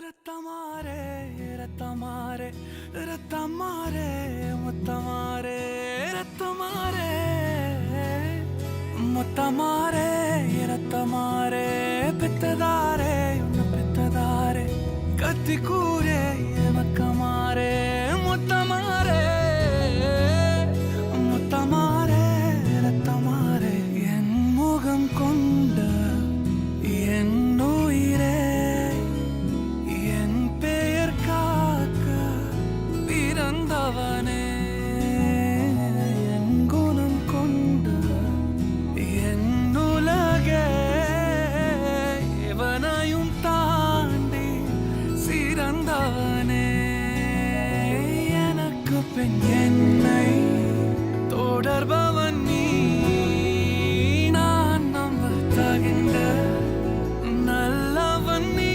ரத்தமாரே ரத்தமாரே ரத்தமாரே முத்தமாரே ரத்தமாரே முத்தமாரே ரத்தமாரே பெத்ததாரே உன்னை பெத்ததாரே கத்தி கூரே மக்கமாரே முத்தமாரே முத்தமாரே ரத்தமாரே என் முகம் கொண்ட என் உயிரே என் பெயர் காக்க பிறந்தவனே என் குணம் கொண்ட என் உலகே எவனையும் தாண்டி சிறந்தவனே எனக்கு பெண் என்னை தொடர்பவன் நீ நான் நம்ப தகின்ற நல்லவன் நீ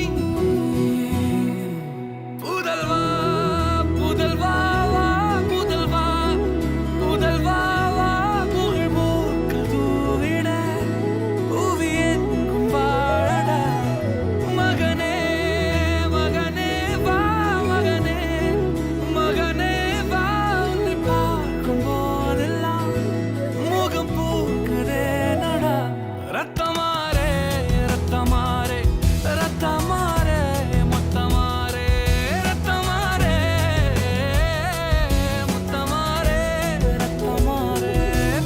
புதல்வா புதல்வா புதல்வா புதல்வா புகழ் மூக்க தூவிட புவியெங்கும் வாழட மகனே மகனே வா மகனே மகனே வா உன்னை பார்க்கும் போதெல்லாம் முகம் பூக்குதே நடா ரத்தமாரே ரத்தமாரே ரத்தமாரே முத்தமாரே ரத்தமாரே முத்தமாரே ரத்தமாரே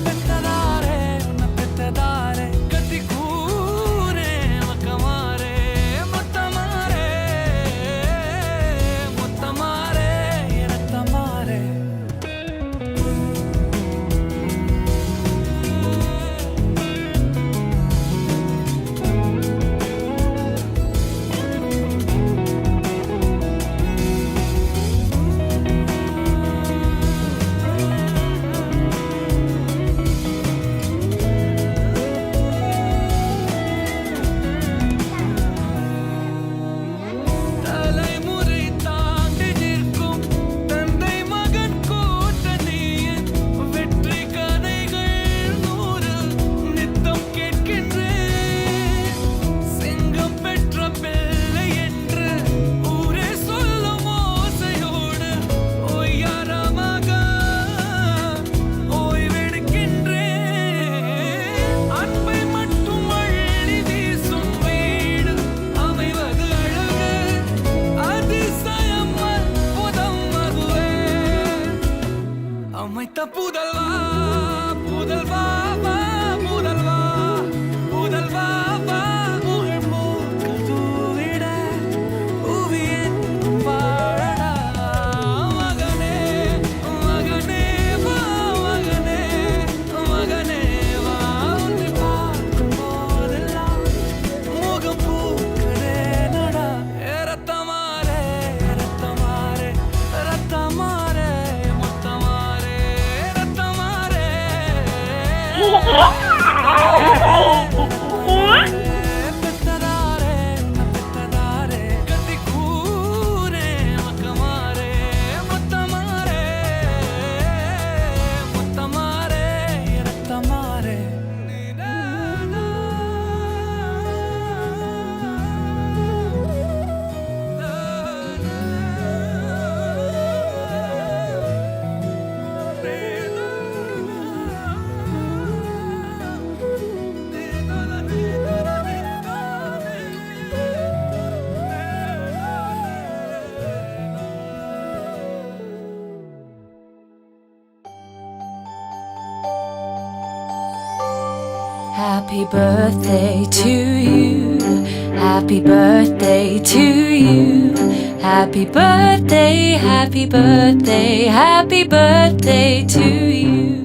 பெத்ததாரே உன்னை பெத்ததாரே கத்தி கூரே மக்கமாரே முத்தமாரே முத்தமாரே ரத்தமாரே தலைமுறை தாண்டி நிற்கும் தந்தை மகன் கூட்டணியின் வெற்றி கதைகள் 100 நித்தம் கேட்கின்றேன் சிங்கம் பெற்ற பிள்ளை என்று ஊரே சொல்லும் ஓசையோடு ஒய்யாரமாக ஓய்வெடுக்கின்றேன் அன்பை மட்டும் அள்ளி வீசும் வீடு அமைவது அழகு அதிசயம் அற்புதம் அதுவே அமைத்த புதல்வா புதல்வா வா புதல்வா புதல்வா வா புகழ் மூக்க தூவிட புவியெங்கும் வாழடா மகனே மகனே வா மகனே மகனே வா உன்னை பார்க்கும் போதெல்லாம் முகம் பூக்குதே நடா ரத்தமாரே ரத்தமாரே ரத்தமாரே முத்தமாரே ரத்தமாரே பெத்ததாரே உன்னை பெத்ததாரே கத்தி கூரே மக்கமாரே முத்தமாரே முத்தமாரே ரத்தமாரே Happy birthday to you. Happy birthday to you. Happy birthday, happy birthday, happy birthday to you.